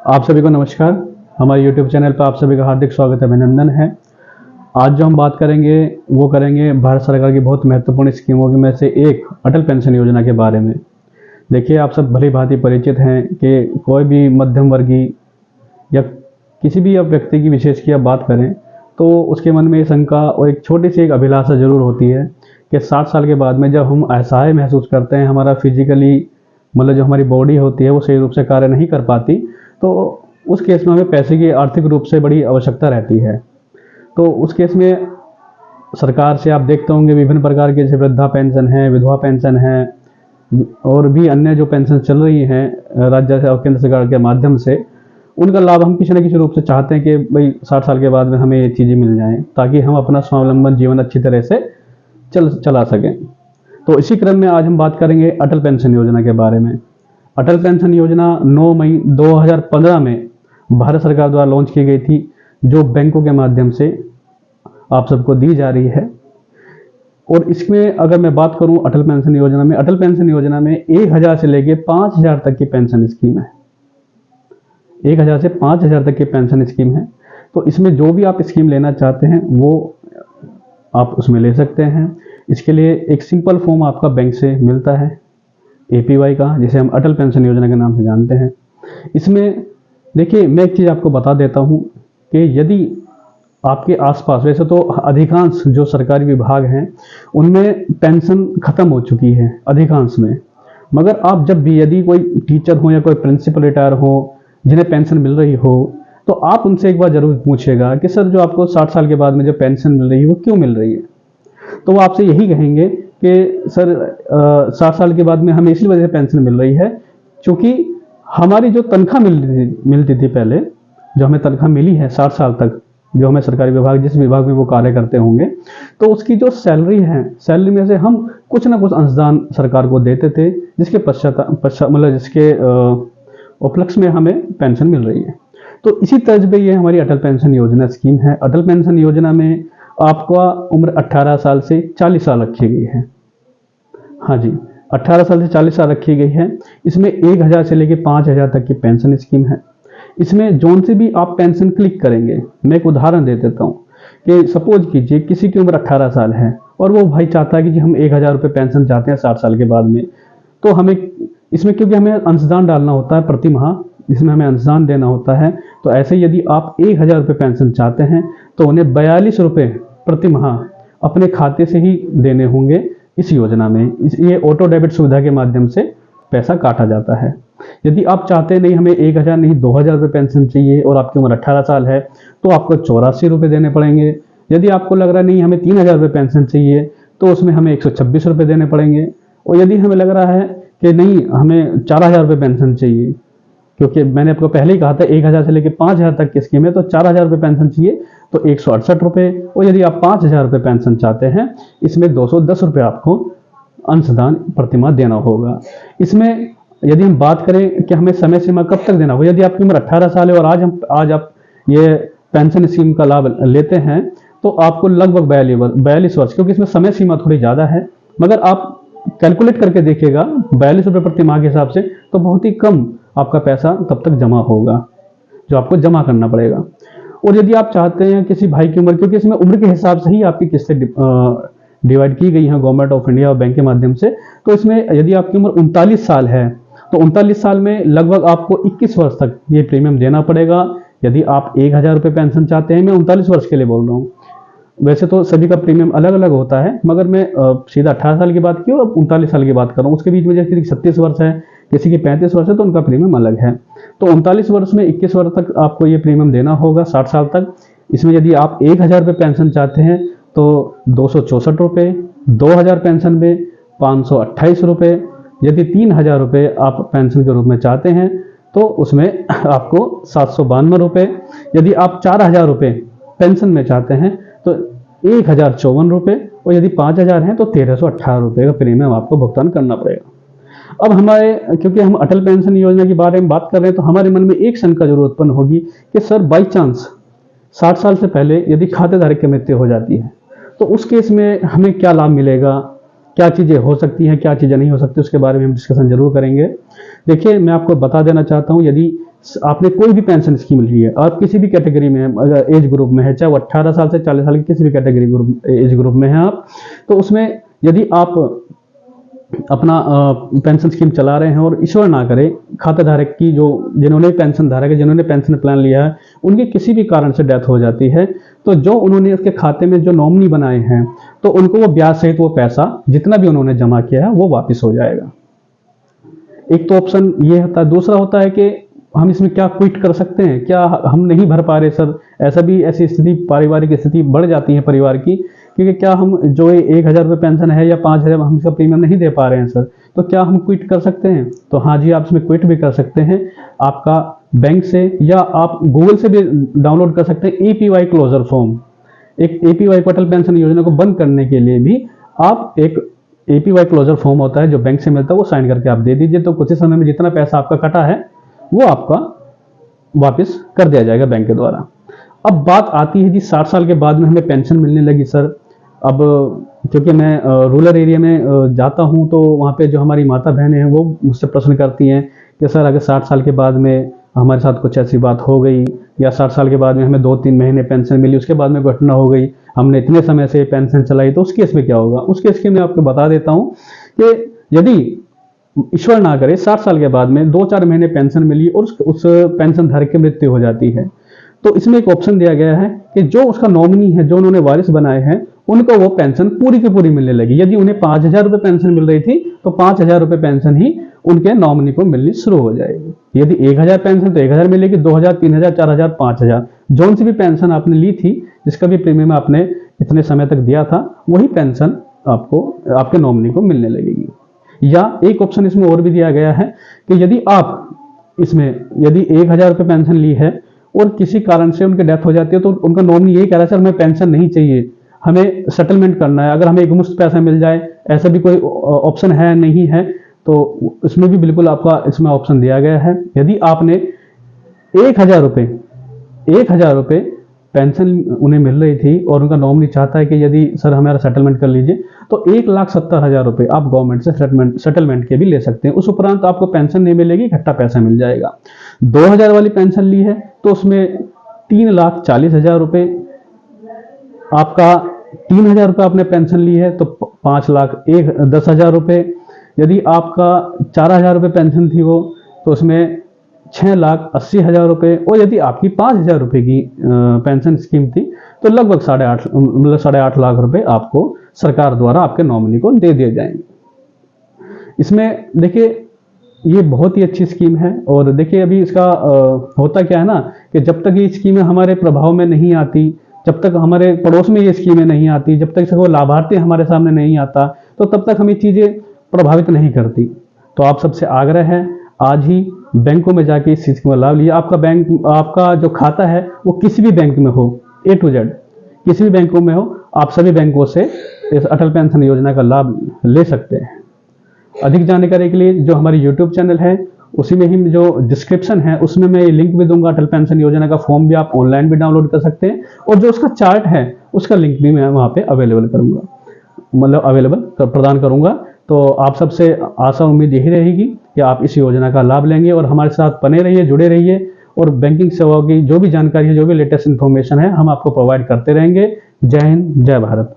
आप सभी को नमस्कार। हमारे YouTube चैनल पर आप सभी का हार्दिक स्वागत है, अभिनंदन है। आज जो हम बात करेंगे वो करेंगे भारत सरकार की बहुत महत्वपूर्ण स्कीमों में से एक अटल पेंशन योजना के बारे में। देखिए, आप सब भली भांति परिचित हैं कि कोई भी मध्यम वर्गीय या किसी भी व्यक्ति की विशेष की आप बात करें तो उसके मन में शंका और एक छोटी सी एक अभिलाषा जरूर होती है कि 60 साल के बाद में जब हम असहाय महसूस करते हैं, हमारा फिजिकली मतलब जो हमारी बॉडी होती है वो सही रूप से कार्य नहीं कर पाती, तो उस केस में हमें पैसे की आर्थिक रूप से बड़ी आवश्यकता रहती है। तो उस केस में सरकार से आप देखते होंगे विभिन्न प्रकार के जैसे वृद्धा पेंशन है, विधवा पेंशन है और भी अन्य जो पेंशन चल रही हैं राज्य और केंद्र सरकार के माध्यम से, उनका लाभ हम किसी न किसी रूप से चाहते हैं कि भाई 60 साल के बाद में हमें ये चीज़ें मिल जाएं ताकि हम अपना स्वावलंबन जीवन अच्छी तरह से चला सकें। तो इसी क्रम में आज हम बात करेंगे अटल पेंशन योजना के बारे में। अटल पेंशन योजना 9 मई 2015 में भारत सरकार द्वारा लॉन्च की गई थी, जो बैंकों के माध्यम से आप सबको दी जा रही है। और इसमें अगर मैं बात करूं अटल पेंशन योजना में 1000 से लेके 5000 तक की पेंशन स्कीम है। 1000 से 5000 तक की पेंशन स्कीम है। तो इसमें जो भी आप स्कीम लेना चाहते हैं वो आप उसमें ले सकते हैं। इसके लिए एक सिंपल फॉर्म आपका बैंक से मिलता है APY का, जिसे हम अटल पेंशन योजना के नाम से जानते हैं। इसमें देखिए, मैं एक चीज़ आपको बता देता हूँ कि यदि आपके आसपास, वैसे तो अधिकांश जो सरकारी विभाग हैं उनमें पेंशन खत्म हो चुकी है अधिकांश में, मगर आप जब भी यदि कोई टीचर हो या कोई प्रिंसिपल रिटायर हो जिन्हें पेंशन मिल रही हो, तो आप उनसे एक बार जरूर पूछिएगा कि सर जो आपको 60 साल के बाद में जो पेंशन मिल रही है वो क्यों मिल रही है। तो वो आपसे यही कहेंगे कि सर 60 साल के बाद में हमें इसी वजह से पेंशन मिल रही है क्योंकि हमारी जो तनख्वाह मिलती थी पहले, जो हमें तनख्वाह मिली है 60 साल तक, जो हमें सरकारी विभाग जिस विभाग में वो कार्य करते होंगे, तो उसकी जो सैलरी है, सैलरी में से हम कुछ ना कुछ अंशदान सरकार को देते थे, जिसके जिसके उपलक्ष्य में हमें पेंशन मिल रही है। तो इसी तर्ज पे ये हमारी अटल पेंशन योजना स्कीम है। अटल पेंशन योजना में आपका उम्र 18 साल से 40 साल रखी गई है। हाँ जी, 18 साल से 40 साल रखी गई है। इसमें 1000 से लेकर 5000 तक की पेंशन स्कीम है। इसमें जोन से भी आप पेंशन क्लिक करेंगे, मैं एक उदाहरण दे देता हूँ कि सपोज कीजिए किसी की उम्र 18 साल है और वो भाई चाहता है कि जी हम 1000 रुपये पेंशन चाहते हैं 60 साल के बाद में, तो हमें इसमें क्योंकि हमें अंशदान डालना होता है प्रति माह, इसमें हमें अंशदान देना होता है। तो ऐसे यदि आप 1000 रुपये पेंशन चाहते हैं तो उन्हें 42 रुपये प्रति माह अपने खाते से ही देने होंगे इस योजना में। ये ऑटो डेबिट सुविधा के माध्यम से पैसा काटा जाता है। यदि आप चाहते हैं नहीं हमें 1000 नहीं 2000 रुपये पेंशन चाहिए और आपकी उम्र 18 साल है, तो आपको 84 रुपये देने पड़ेंगे। यदि आपको लग रहा है नहीं हमें 3000 रुपये पेंशन चाहिए, तो उसमें हमें 126 रुपये देने पड़ेंगे। और यदि हमें लग रहा है कि नहीं हमें 4000 रुपये पेंशन चाहिए, क्योंकि मैंने आपको पहले ही कहा था 1000 से लेकर 5000 तक की स्कीम है, तो 4000 रुपये पेंशन चाहिए तो 168 रुपये। और यदि आप 5000 रुपये पेंशन चाहते हैं, इसमें 210 रुपये आपको अंशदान प्रतिमाह देना होगा। इसमें यदि हम बात करें कि हमें समय सीमा कब तक देना होगा, यदि आपकी उम्र 18 साल है और आज आप ये पेंशन स्कीम का लाभ लेते हैं, तो आपको लगभग 42 वर्ष, क्योंकि इसमें समय सीमा थोड़ी ज़्यादा है, मगर आप कैलकुलेट करके देखिएगा 42 रुपये प्रति माह के हिसाब से, तो बहुत ही कम आपका पैसा तब तक जमा होगा जो आपको जमा करना पड़ेगा। और यदि आप चाहते हैं किसी भाई की उम्र, क्योंकि इसमें उम्र के हिसाब से ही आपकी किस्तें डिवाइड की गई हैं गवर्नमेंट ऑफ इंडिया और बैंक के माध्यम से, तो इसमें यदि आपकी उम्र 39 साल है तो 39 साल में लगभग आपको 21 वर्ष तक ये प्रीमियम देना पड़ेगा। यदि आप 1000 रुपये पेंशन चाहते हैं, मैं 39 वर्ष के लिए बोल रहा हूँ, वैसे तो सभी का प्रीमियम अलग अलग होता है, मगर मैं सीधा 18 साल की बात की और 39 साल की बात कर रहा हूँ। उसके बीच में जैसे 36 वर्ष है, किसी की 35 वर्ष है, तो उनका प्रीमियम अलग है। तो 39 वर्ष में 21 वर्ष तक आपको ये प्रीमियम देना होगा 60 साल तक। इसमें यदि आप 1000 रुपये पेंशन चाहते हैं तो 264 रुपये, 2000 पेंशन में 528 रुपये, यदि 3000 रुपये आप पेंशन के रूप में चाहते हैं तो उसमें आपको 752 रुपये, यदि आप 4000 रुपये पेंशन में चाहते हैं तो 1054 रुपये, और यदि 5000 हैं तो 1318 रुपये का प्रीमियम आपको भुगतान करना पड़ेगा। अब क्योंकि हम अटल पेंशन योजना के बारे में बात कर रहे हैं, तो हमारे मन में एक शंका जरूर उत्पन्न होगी कि सर बाई चांस 60 साल से पहले यदि खातेधारक की मृत्यु हो जाती है, तो उस केस में हमें क्या लाभ मिलेगा, क्या चीज़ें हो सकती हैं, क्या चीज़ें नहीं हो सकती, उसके बारे में हम डिस्कशन जरूर करेंगे। देखिए, मैं आपको बता देना चाहता हूँ, यदि आपने कोई भी पेंशन स्कीम ली है, आप किसी भी कैटेगरी में हैं, अगर एज ग्रुप में है, चाहे वो 18 साल से 40 साल की किसी भी कैटेगरी ग्रुप एज ग्रुप में हैं आप, तो उसमें यदि आप अपना पेंशन स्कीम चला रहे हैं और ईश्वर ना करे खाता धारक की, जो जिन्होंने पेंशन धारक है, जिन्होंने पेंशन प्लान लिया है, उनके किसी भी कारण से डेथ हो जाती है, तो जो उन्होंने उसके खाते में जो नॉमिनी बनाए हैं, तो उनको वो ब्याज सहित वो पैसा जितना भी उन्होंने जमा किया है वो वापस हो जाएगा। एक तो ऑप्शन ये होता है। दूसरा होता है कि हम इसमें क्या क्विट कर सकते हैं, क्या हम नहीं भर पा रहे सर, ऐसा भी ऐसी स्थिति, पारिवारिक स्थिति बढ़ जाती है परिवार की, क्योंकि क्या हम जो 1,000 रुपये पेंशन है या 5,000 हम इसका प्रीमियम नहीं दे पा रहे हैं सर, तो क्या हम क्विट कर सकते हैं? तो हाँ जी, आप इसमें क्विट भी कर सकते हैं, आपका बैंक से, या आप गूगल से भी डाउनलोड कर सकते हैं APY क्लोजर फॉर्म। एक APY को, अटल पेंशन योजना को बंद करने के लिए भी आप एक APY क्लोजर फॉर्म होता है जो बैंक से मिलता है, वो साइन करके आप दे दीजिए, तो कुछ ही समय में जितना पैसा आपका कटा है वो आपका वापस कर दिया जाएगा बैंक के द्वारा। अब बात आती है जी 60 साल के बाद में हमें पेंशन मिलने लगी सर। अब क्योंकि मैं रूरल एरिया में जाता हूं, तो वहां पे जो हमारी माता बहनें हैं वो मुझसे प्रश्न करती हैं कि सर अगर 60 साल के बाद में हमारे साथ कुछ ऐसी बात हो गई, या 60 साल के बाद में हमें 2-3 महीने पेंशन मिली, उसके बाद में घटना हो गई, हमने इतने समय से पेंशन चलाई, तो उस केस में क्या होगा? उस केस के मैं आपको बता देता हूं कि यदि ईश्वर ना करे 60 साल के बाद में 2-4 महीने पेंशन मिली और उस पेंशन धारक की मृत्यु हो जाती है, तो इसमें एक ऑप्शन दिया गया है कि जो उसका नॉमिनी है, जो उन्होंने वारिस बनाए हैं, उनको वो पेंशन पूरी की पूरी मिलने लगी। यदि उन्हें 5,000 रुपये पेंशन मिल रही थी, तो 5,000 रुपये पेंशन ही उनके नॉमिनी को मिलनी शुरू हो जाएगी। यदि 1,000 पेंशन तो 1,000 मिलेगी, 2,000, 3,000, 4,000, 5,000, जौन सी भी पेंशन आपने ली थी, जिसका भी प्रीमियम आपने इतने समय तक दिया था, वही पेंशन आपको आपके नॉमिनी को मिलने लगेगी। या एक ऑप्शन इसमें और भी दिया गया है कि यदि आप इसमें यदि 1,000 रुपये पेंशन ली है और किसी कारण से उनकी डेथ हो जाती है, तो उनका नॉमिनी यही कह रहा है सर हमें पेंशन नहीं चाहिए, हमें सेटलमेंट करना है, अगर हमें एक मुश्त पैसा मिल जाए, ऐसा भी कोई ऑप्शन है नहीं है, तो इसमें भी बिल्कुल आपका इसमें ऑप्शन दिया गया है। यदि आपने 1,000 रुपये पेंशन उन्हें मिल रही थी और उनका नॉमिनी चाहता है कि यदि सर हमारा सेटलमेंट कर लीजिए, तो 1,70,000 रुपये आप गवर्नमेंट से सेटलमेंट के भी ले सकते हैं। उस उपरांत आपको पेंशन नहीं मिलेगी, इकट्ठा पैसा मिल जाएगा। 2,000 वाली पेंशन ली है तो उसमें 3,40,000 रुपये आपका, 3,000 रुपये आपने पेंशन ली है तो 5,10,000 रुपये। यदि आपका 4,000 रुपये पेंशन थी वो, तो उसमें 6,80,000 रुपये। और यदि आपकी 5,000 रुपये की पेंशन स्कीम थी, तो लगभग 8.5 लाख रुपए आपको सरकार द्वारा आपके नॉमिनी को दे दिए जाएंगे। इसमें देखिए ये बहुत ही अच्छी स्कीम है। और देखिए अभी इसका होता क्या है ना, कि जब तक ये स्कीमें हमारे प्रभाव में नहीं आती, जब तक हमारे पड़ोस में ये स्कीमें नहीं आती, जब तक इसका कोई लाभार्थी हमारे सामने नहीं आता, तो तब तक हम ये चीज़ें प्रभावित नहीं करती। तो आप सबसे आग्रह है, आज ही बैंकों में जाके इस चीज़ का लाभ लीजिए। आपका बैंक, आपका जो खाता है वो किसी भी बैंक में हो, A to Z किसी भी बैंकों में हो, आप सभी बैंकों से इस अटल पेंशन योजना का लाभ ले सकते हैं। अधिक जानकारी के लिए जो हमारी YouTube चैनल है, उसी में ही जो डिस्क्रिप्शन है उसमें मैं ये लिंक भी दूंगा। अटल पेंशन योजना का फॉर्म भी आप ऑनलाइन भी डाउनलोड कर सकते हैं, और जो उसका चार्ट है उसका लिंक भी मैं वहाँ पे अवेलेबल करूँगा, मतलब अवेलेबल प्रदान करूँगा। तो आप सबसे आशा उम्मीद यही रहेगी कि आप इस योजना का लाभ लेंगे और हमारे साथ बने रहिए, जुड़े रहिए, और बैंकिंग सेवाओं की जो भी जानकारी है, जो भी लेटेस्ट इन्फॉर्मेशन है, हम आपको प्रोवाइड करते रहेंगे। जय हिंद, जय भारत।